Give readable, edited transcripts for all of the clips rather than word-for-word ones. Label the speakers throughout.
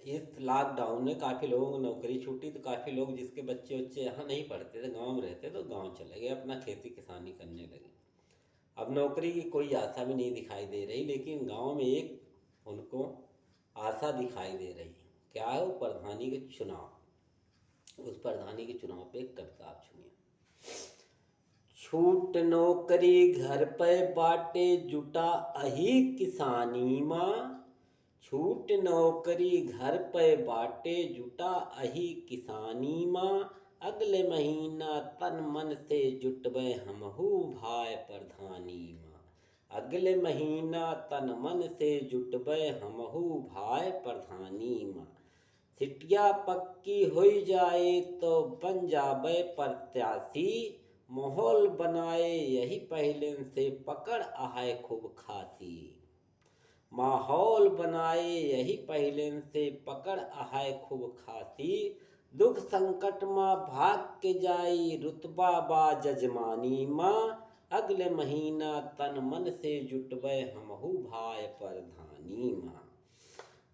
Speaker 1: इस लॉकडाउन में काफ़ी लोगों को नौकरी छूटी, तो काफ़ी लोग जिसके बच्चे बच्चे यहाँ नहीं पढ़ते थे, गांव में रहते, तो गांव चले गए, अपना खेती किसानी करने लगे। अब नौकरी की कोई आशा भी नहीं दिखाई दे रही, लेकिन गांव में एक उनको आशा दिखाई दे रही है। क्या है वो? प्रधानी के चुनाव। उस प्रधानी के चुनाव पे एक कविता आप सुनिए। छूट नौकरी घर पे बाटे जुटा अही किसानी माँ। छूट नौकरी घर पे बाटे जुटा अही किसानी माँ। अगले महीना तन मन से जुटबे हमहू भाई प्रधानी माँ। अगले महीना तन मन से जुटबे हमहू भाई प्रधानी माँ। सिटिया पक्की हुई जाए तो बन जाबे प्रत्याशी। माहौल बनाए यही पहले से पकड़ आहे खूब खासी। माहौल बनाए यही पहले से पकड़ आहे खूब खासी। दुख संकट माँ भाग के जाई रुतबा बा जजमानी माँ। अगले महीना तन मन से जुटबे हमहू भाई प्रधानी माँ।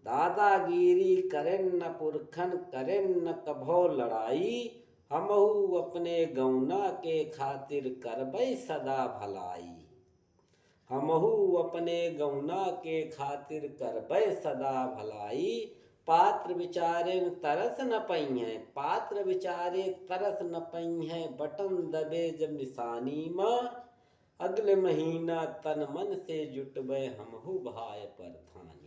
Speaker 1: दादागिरी करें न पुरखन करें न कभो लड़ाई। हमहू अपने गौना के खातिर करबै सदा भलाई। हमहू अपने गौना के खातिर करबै सदा भलाई। पात्र विचारे तरस न पई, पात्र विचारे तरस न पई, बटन दबे जब निशानी माँ। अगले महीना तन मन से जुटबै हमहू भाई प्रधानी।